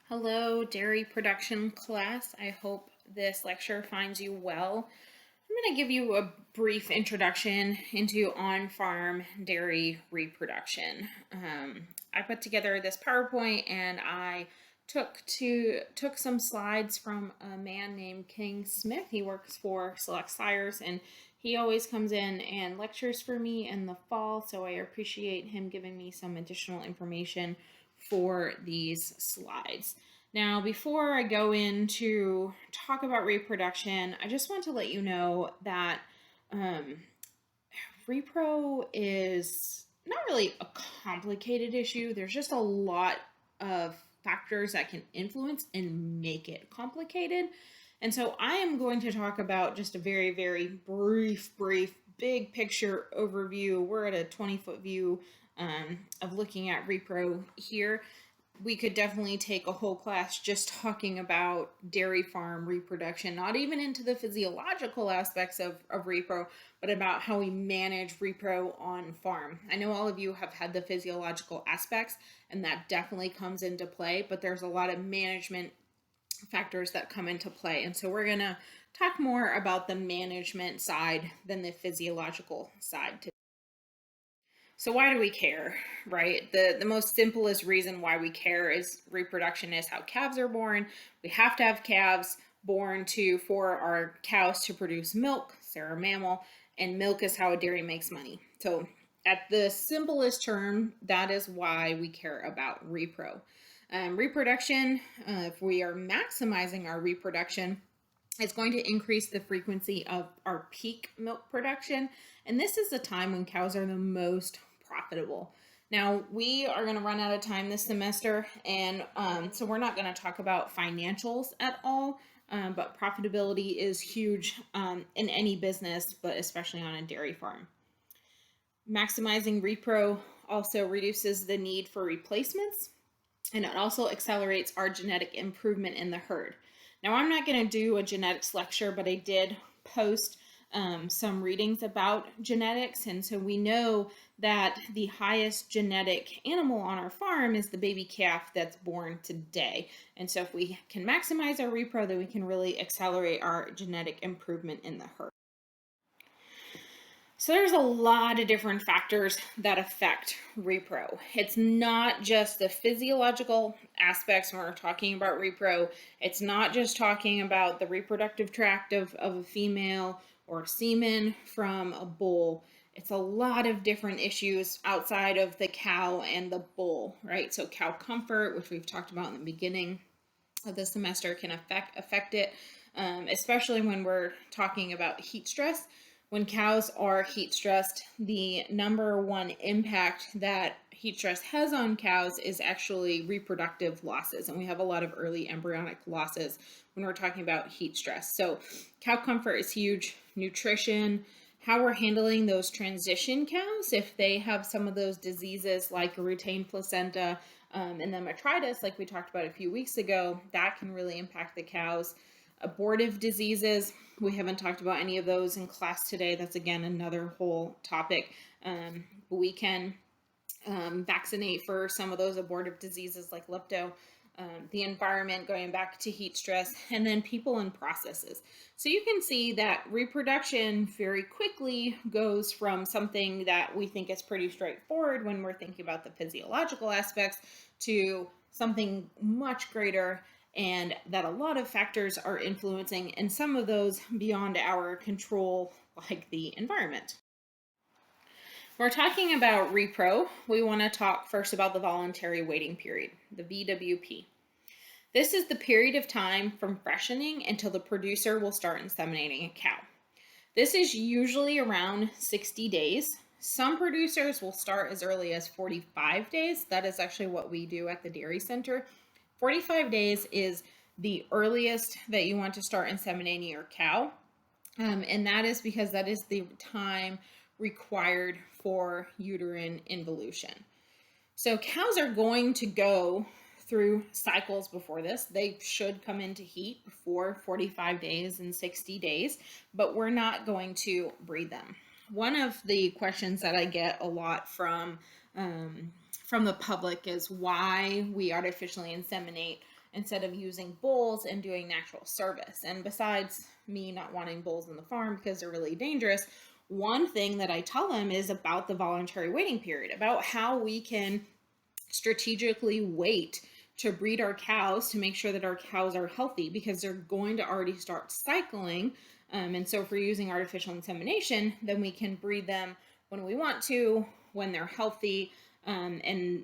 Hello, dairy production class. I hope this lecture finds you well. I'm going to give you a brief introduction into on-farm dairy reproduction. I put together this PowerPoint and I took some slides from a man named King Smith. He works for Select Sires and he always comes in and lectures for me in the fall, so I appreciate him giving me some additional information for these slides. Now, before I go into talk about reproduction, I just want to let you know that repro is not really a complicated issue. There's just a lot of factors that can influence and make it complicated. And so I am going to talk about just a very, very brief, big picture overview. We're at a 20-foot view of looking at repro here. We could definitely take a whole class just talking about dairy farm reproduction, not even into the physiological aspects of repro, but about how we manage repro on farm. I know all of you have had the physiological aspects, and that definitely comes into play, but there's a lot of management factors that come into play. And so we're going to talk more about the management side than the physiological side today. So why do we care, right? The most simplest reason why we care is reproduction is how calves are born. We have to have calves born for our cows to produce milk. They're a mammal, and milk is how a dairy makes money. So at the simplest term, that is why we care about repro. Reproduction, if we are maximizing our reproduction, it's going to increase the frequency of our peak milk production. And this is the time when cows are the most profitable. Now, we are going to run out of time this semester, and so we're not going to talk about financials at all, but profitability is huge in any business, but especially on a dairy farm. Maximizing repro also reduces the need for replacements, and it also accelerates our genetic improvement in the herd. Now, I'm not going to do a genetics lecture, but I did post some readings about genetics. And so we know that the highest genetic animal on our farm is the baby calf that's born today. And so if we can maximize our repro, then we can really accelerate our genetic improvement in the herd. So there's a lot of different factors that affect repro. It's not just the physiological aspects when we're talking about repro. It's not just talking about the reproductive tract of a female or semen from a bull. It's a lot of different issues outside of the cow and the bull, right? So cow comfort, which we've talked about in the beginning of the semester, can affect it, especially when we're talking about heat stress. When cows are heat stressed, the number one impact that heat stress has on cows is actually reproductive losses. And we have a lot of early embryonic losses when we're talking about heat stress. So cow comfort is huge. Nutrition, how we're handling those transition cows, if they have some of those diseases like a retained placenta and then metritis, like we talked about a few weeks ago, that can really impact the cows. Abortive diseases, we haven't talked about any of those in class today. That's again another whole topic. We can vaccinate for some of those abortive diseases like lepto, the environment, going back to heat stress, and then people and processes. So you can see that reproduction very quickly goes from something that we think is pretty straightforward when we're thinking about the physiological aspects to something much greater, and that a lot of factors are influencing, and some of those beyond our control, like the environment. We're talking about repro. We want to talk first about the voluntary waiting period, the VWP. This is the period of time from freshening until the producer will start inseminating a cow. This is usually around 60 days. Some producers will start as early as 45 days. That is actually what we do at the Dairy Center. 45 days is the earliest that you want to start inseminating your cow. And that is because that is the time required for uterine involution. So cows are going to go through cycles before this. They should come into heat before 45 days and 60 days, but we're not going to breed them. One of the questions that I get a lot from the public is why we artificially inseminate instead of using bulls and doing natural service. And besides me not wanting bulls in the farm because they're really dangerous, one thing that I tell them is about the voluntary waiting period, about how we can strategically wait to breed our cows to make sure that our cows are healthy, because they're going to already start cycling. And so if we're using artificial insemination, then we can breed them when we want to, when they're healthy, and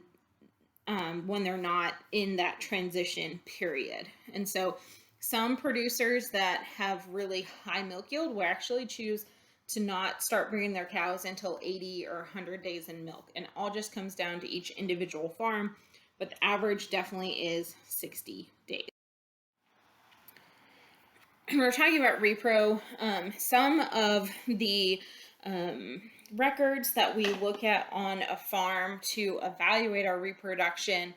when they're not in that transition period. And so some producers that have really high milk yield will actually choose to not start breeding their cows until 80 or 100 days in milk. And it all just comes down to each individual farm, but the average definitely is 60 days. We're talking about repro. Some of the records that we look at on a farm to evaluate our reproduction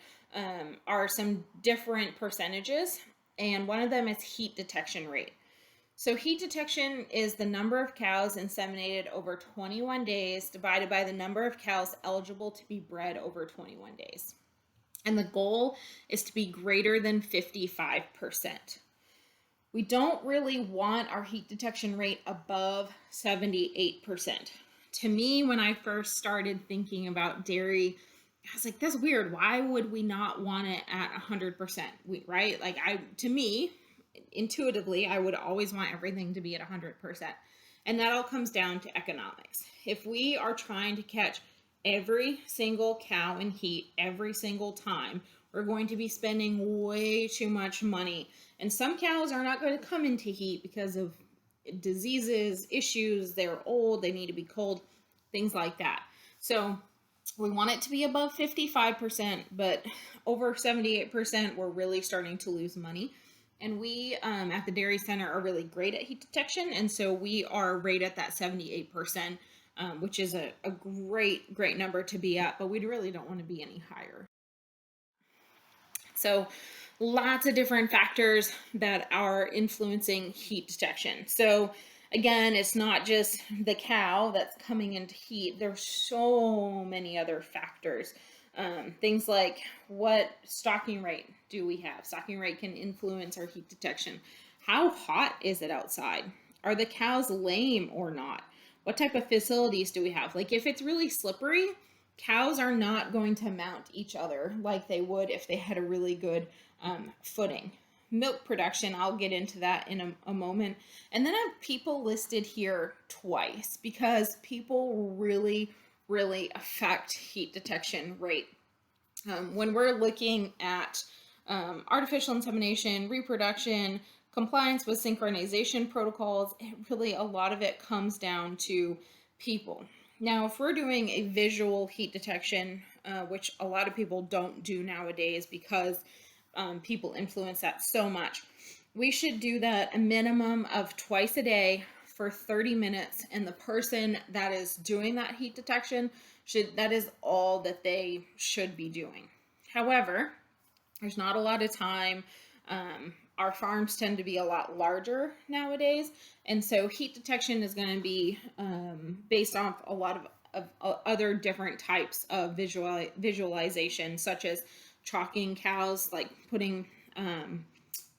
are some different percentages, and one of them is heat detection rate. So heat detection is the number of cows inseminated over 21 days divided by the number of cows eligible to be bred over 21 days. And the goal is to be greater than 55%. We don't really want our heat detection rate above 78%. To me, when I first started thinking about dairy, I was like, that's weird. Why would we not want it at 100%? Right? Like, to me, intuitively, I would always want everything to be at 100%. And that all comes down to economics. If we are trying to catch every single cow in heat every single time, we're going to be spending way too much money. And some cows are not going to come into heat because of diseases, issues, they're old, they need to be cold, things like that. So we want it to be above 55%, but over 78%, we're really starting to lose money. And we at the Dairy Center are really great at heat detection. And so we are right at that 78%, which is a great number to be at, but we really don't want to be any higher. So lots of different factors that are influencing heat detection. So again, it's not just the cow that's coming into heat. There's so many other factors. Things like, what stocking rate do we have? Stocking rate can influence our heat detection. How hot is it outside? Are the cows lame or not? What type of facilities do we have? Like, if it's really slippery, cows are not going to mount each other like they would if they had a really good footing. Milk production, I'll get into that in a moment. And then I have people listed here twice because people really affect heat detection rate. When we're looking at artificial insemination, reproduction, compliance with synchronization protocols, really a lot of it comes down to people. Now, if we're doing a visual heat detection, which a lot of people don't do nowadays because people influence that so much, we should do that a minimum of twice a day for 30 minutes, and the person that is doing that heat detection that is all that they should be doing. However, there's not a lot of time. Our farms tend to be a lot larger nowadays, and so heat detection is going to be based off a lot of other different types of visualization, such as chalking cows, like putting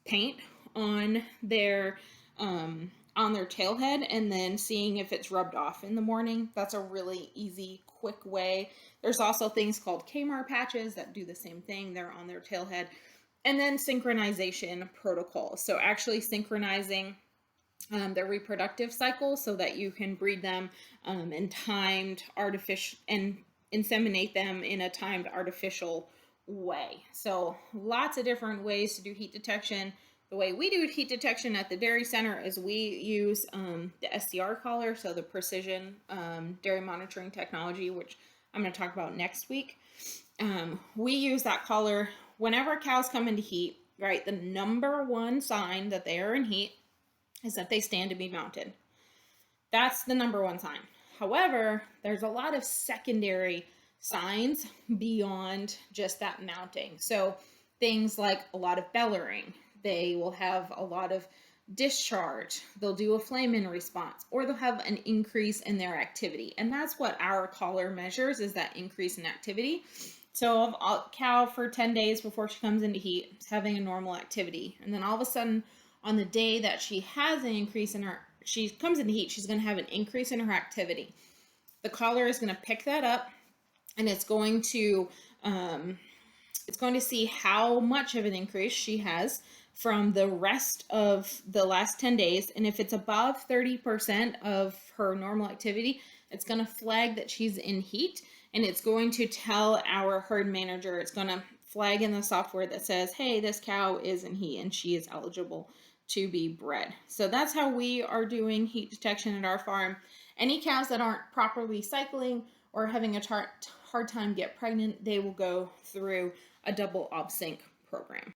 paint on their tailhead and then seeing if it's rubbed off in the morning. That's a really easy, quick way. There's also things called Kmart patches that do the same thing. They're on their tailhead. And then synchronization protocols. So actually synchronizing their reproductive cycle so that you can breed them in timed artificial and inseminate them in a timed artificial way. So lots of different ways to do heat detection. The way we do heat detection at the Dairy Center is we use the SDR collar, so the precision dairy monitoring technology, which I'm going to talk about next week. We use that collar whenever cows come into heat, right? The number one sign that they are in heat is that they stand to be mounted. That's the number one sign. However, there's a lot of secondary signs beyond just that mounting. So things like a lot of bellowing. They will have a lot of discharge. They'll do a flame in response, or they'll have an increase in their activity. And that's what our collar measures, is that increase in activity. So a cow for 10 days before she comes into heat is having a normal activity. And then all of a sudden, on the day that she has an increase in her, she comes into heat, she's going to have an increase in her activity. The collar is going to pick that up, and it's going to see how much of an increase she has from the rest of the last 10 days. And if it's above 30% of her normal activity, it's going to flag that she's in heat, and it's going to tell our herd manager, it's going to flag in the software that says, hey, this cow is in heat and she is eligible to be bred. So that's how we are doing heat detection at our farm. Any cows that aren't properly cycling or having a hard time get pregnant, they will go through a double OB-sync program.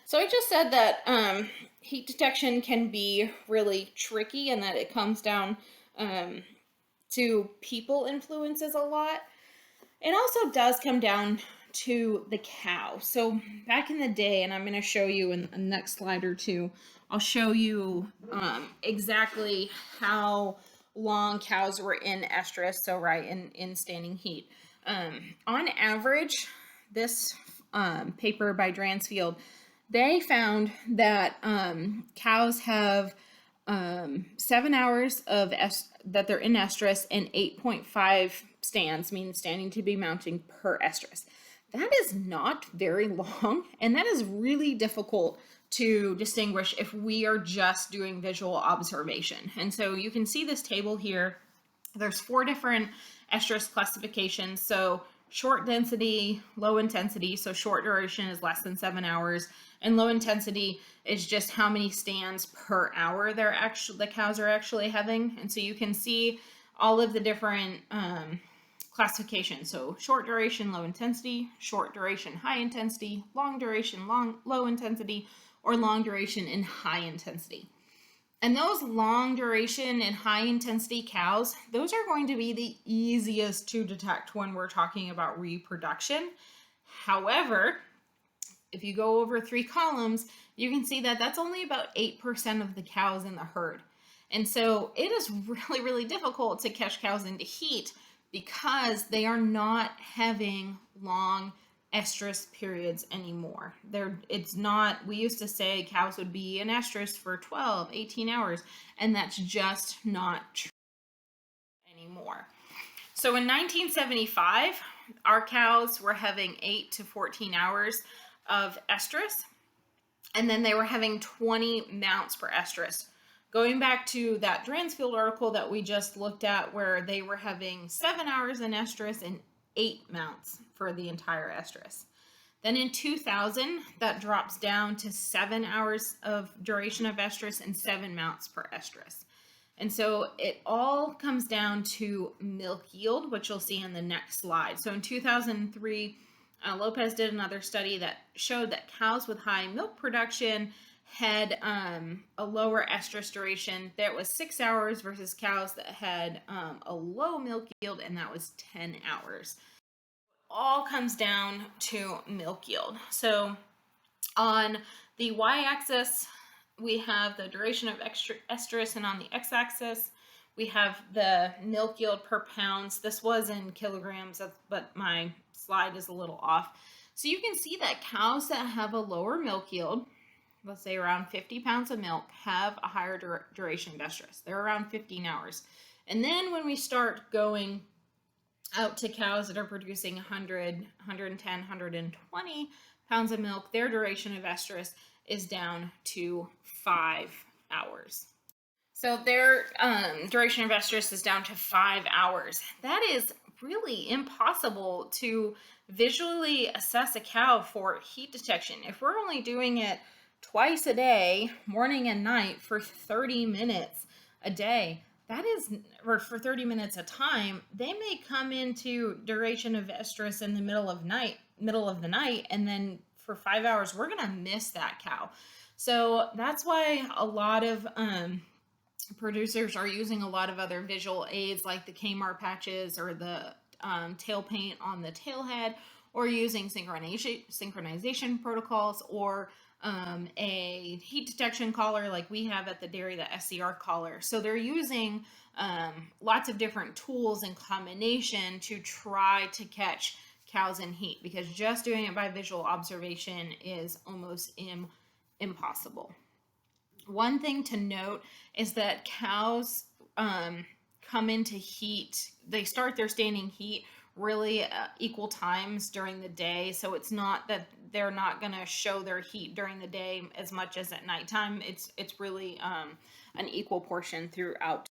So I just said that heat detection can be really tricky, and that it comes down to people influences a lot. It also does come down to the cow. So back in the day, and I'm going to show you in the next slide or two, I'll show you exactly how long cows were in estrus, so right in standing heat. On average, this paper by Dransfield, they found that cows have 7 hours of that they're in estrus and 8.5 stands, means standing to be mounting per estrus. That is not very long, and that is really difficult to distinguish if we are just doing visual observation. And so you can see this table here. There's 4 different estrus classifications. So short density, low intensity, so short duration is less than 7 hours, and low intensity is just how many stands per hour the cows are actually having. And so you can see all of the different classifications. So short duration, low intensity, short duration, high intensity, long duration, low intensity, or long duration and high intensity. And those long duration and high intensity cows, those are going to be the easiest to detect when we're talking about reproduction. However, if you go over 3 columns, you can see that that's only about 8% of the cows in the herd. And so it is really, really difficult to catch cows into heat because they are not having long estrus periods anymore. We used to say cows would be in estrus for 12, 18 hours, and that's just not true anymore. So in 1975, our cows were having 8 to 14 hours of estrus, and then they were having 20 mounts per estrus. Going back to that Dransfield article that we just looked at, where they were having 7 hours in estrus and 8 mounts for the entire estrus. Then in 2000, that drops down to 7 hours of duration of estrus and 7 mounts per estrus. And so it all comes down to milk yield, which you'll see in the next slide. So in 2003, Lopez did another study that showed that cows with high milk production had a lower estrus duration. That was 6 hours versus cows that had a low milk yield, and that was 10 hours. All comes down to milk yield. So on the y-axis, we have the duration of estrus, and on the x-axis, we have the milk yield per pounds. This was in kilograms, but my slide is a little off. So you can see that cows that have a lower milk yield, let's say around 50 pounds of milk, have a higher duration of estrus. They're around 15 hours. And then when we start going out to cows that are producing 100, 110, 120 pounds of milk, their duration of estrus is down to 5 hours. So their duration of estrus is down to 5 hours. That is really impossible to visually assess a cow for heat detection. If we're only doing it twice a day, morning and night, for 30 minutes a day, or for 30 minutes a time, they may come into duration of estrus in the middle of the night, and then for 5 hours, we're gonna miss that cow. So that's why a lot of producers are using a lot of other visual aids like the Kmart patches or the tail paint on the tail head, or using synchronization protocols, or a heat detection collar like we have at the dairy, the SCR collar. So they're using lots of different tools in combination to try to catch cows in heat, because just doing it by visual observation is almost impossible. One thing to note is that cows come into heat, they start their standing heat really equal times during the day. So it's not that they're not going to show their heat during the day as much as at nighttime. It's really an equal portion throughout.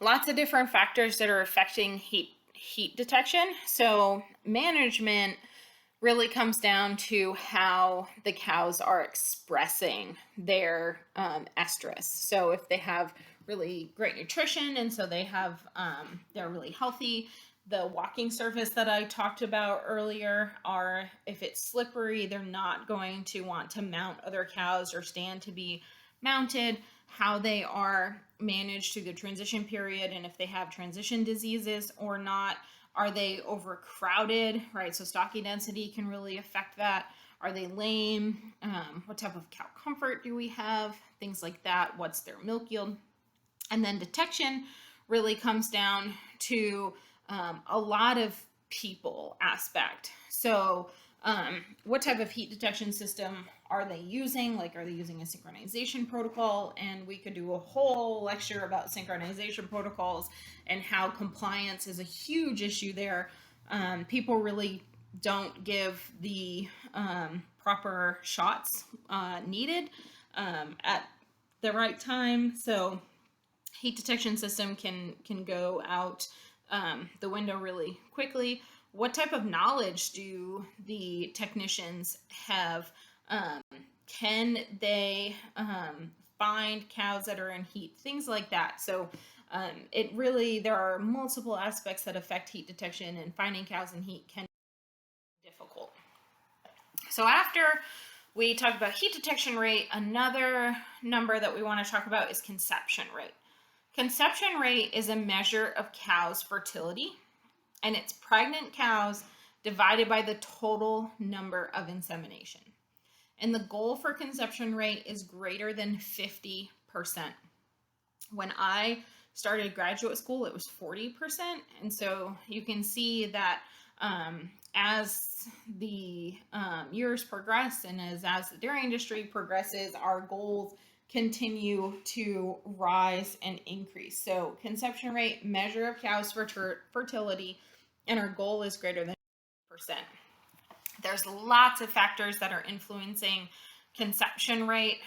Lots of different factors that are affecting heat detection. So management really comes down to how the cows are expressing their estrus. So if they have really great nutrition, and so they have they're really healthy. The walking surface that I talked about earlier are, if it's slippery, they're not going to want to mount other cows or stand to be mounted. How they are managed through the transition period, and if they have transition diseases or not. Are they overcrowded, right? So stocking density can really affect that. Are they lame? What type of cow comfort do we have? Things like that. What's their milk yield? And then detection really comes down to a lot of people aspect. So what type of heat detection system are they using? Like, are they using a synchronization protocol? And we could do a whole lecture about synchronization protocols and how compliance is a huge issue there. People really don't give the proper shots needed at the right time. So heat detection system can go out the window really quickly. What type of knowledge do the technicians have? Can they find cows that are in heat? Things like that. So it really, there are multiple aspects that affect heat detection, and finding cows in heat can be difficult. So after we talk about heat detection rate, another number that we want to talk about is conception rate. Conception rate is a measure of cows' fertility, and it's pregnant cows divided by the total number of insemination. And the goal for conception rate is greater than 50%. When I started graduate school, it was 40%. And so you can see that as the years progress, and as the dairy industry progresses, our goals continue to rise and increase. So conception rate, measure of cows' fertility, and our goal is greater than 50%. There's lots of factors that are influencing conception rate.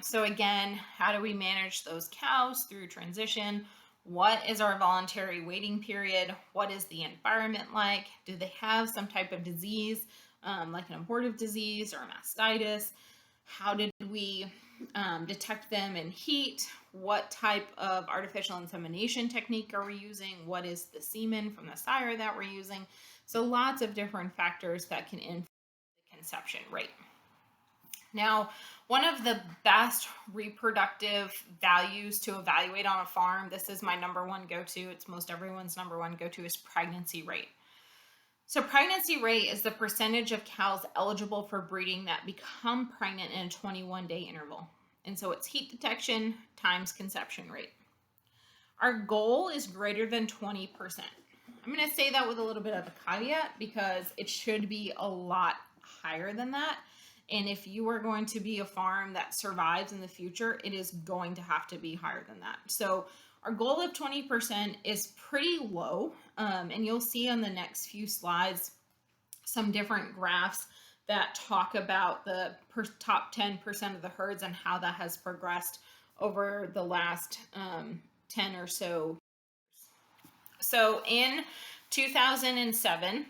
So again, how do we manage those cows through transition? What is our voluntary waiting period? What is the environment like? Do they have some type of disease, like an abortive disease or mastitis? How did we detect them in heat? What type of artificial insemination technique are we using? What is the semen from the sire that we're using? So lots of different factors that can influence the conception rate. Now, one of the best reproductive values to evaluate on a farm, this is my number one go-to, it's most everyone's number one go-to, is pregnancy rate. So pregnancy rate is the percentage of cows eligible for breeding that become pregnant in a 21-day interval. And so it's heat detection times conception rate. Our goal is greater than 20%. I'm going to say that with a little bit of a caveat, because it should be a lot higher than that. And if you are going to be a farm that survives in the future, it is going to have to be higher than that. So our goal of 20% is pretty low. And you'll see on the next few slides some different graphs that talk about the top 10% of the herds and how that has progressed over the last 10 or so. So in 2007,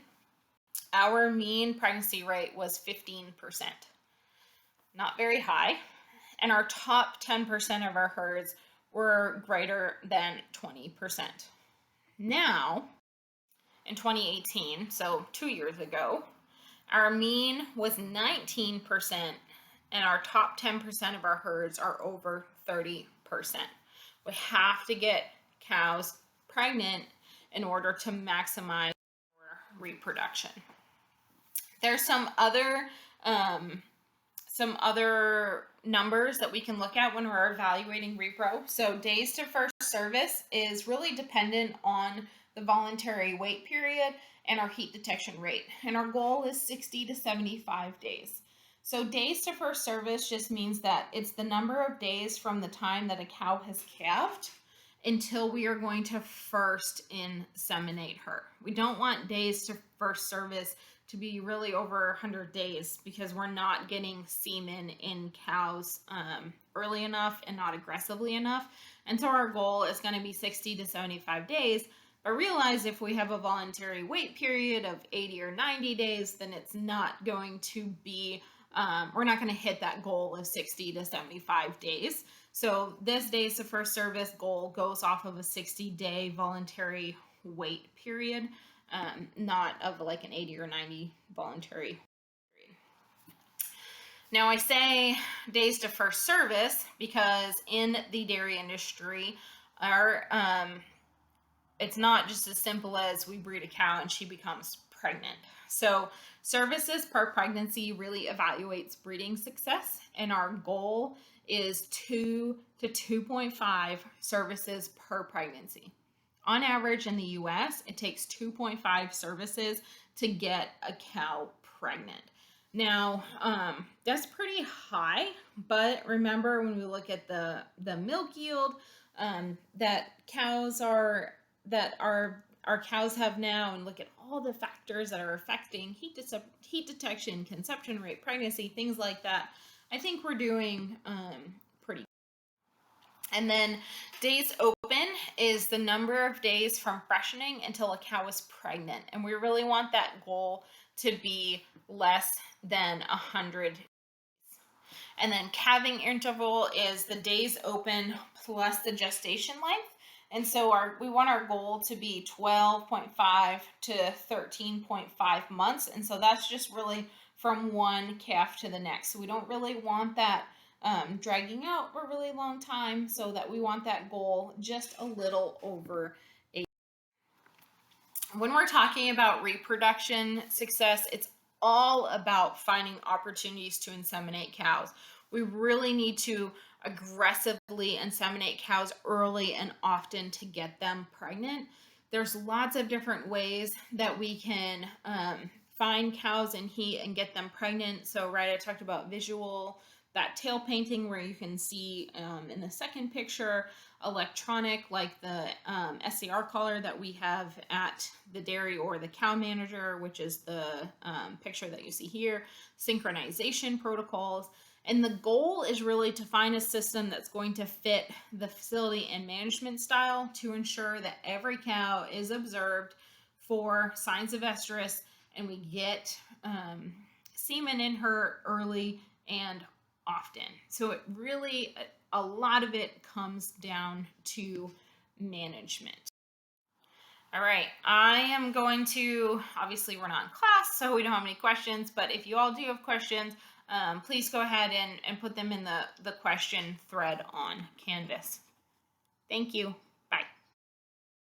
our mean pregnancy rate was 15%. Not very high. And our top 10% of our herds were greater than 20%. Now, in 2018, so 2 years ago, our mean was 19%, and our top 10% of our herds are over 30%. We have to get cows pregnant in order to maximize reproduction. There's some other numbers that we can look at when we're evaluating repro. So days to first service is really dependent on the voluntary wait period and our heat detection rate. And our goal is 60 to 75 days. So days to first service just means that it's the number of days from the time that a cow has calved until we are going to first inseminate her. We don't want days to first service to be really over 100 days because we're not getting semen in cows early enough and not aggressively enough. And so our goal is going to be 60 to 75 days. But realize if we have a voluntary wait period of 80 or 90 days, then it's not going to be, we're not going to hit that goal of 60 to 75 days. So this days to first service goal goes off of a 60-day voluntary wait period, not of like an 80 or 90 voluntary period. Now I say days to first service because in the dairy industry, it's not just as simple as we breed a cow and she becomes pregnant. So services per pregnancy really evaluates breeding success, and our goal is 2 to 2.5 services per pregnancy. On average in the US, it takes 2.5 services to get a cow pregnant. Now, that's pretty high, but remember when we look at the milk yield that our cows have now, and look at all the factors that are affecting heat detection, conception rate, pregnancy, things like that, I think we're doing pretty good. And then days open is the number of days from freshening until a cow is pregnant. And we really want that goal to be less than 100 days. And then calving interval is the days open plus the gestation length. And so we want our goal to be 12.5 to 13.5 months. And so that's just really from one calf to the next. So we don't really want that dragging out for a really long time, so that we want that goal just a little over 8. When we're talking about reproduction success, it's all about finding opportunities to inseminate cows. We really need to aggressively inseminate cows early and often to get them pregnant. There's lots of different ways that we can find cows in heat and get them pregnant. So I talked about visual, that tail painting where you can see in the second picture, electronic like the SCR collar that we have at the dairy or the cow manager, which is the picture that you see here, synchronization protocols. And the goal is really to find a system that's going to fit the facility and management style to ensure that every cow is observed for signs of estrus and we get semen in her early and often. So it really, a lot of it comes down to management. All right, I am going to, obviously we're not in class, so we don't have any questions, but if you all do have questions, please go ahead and put them in the question thread on Canvas. Thank you.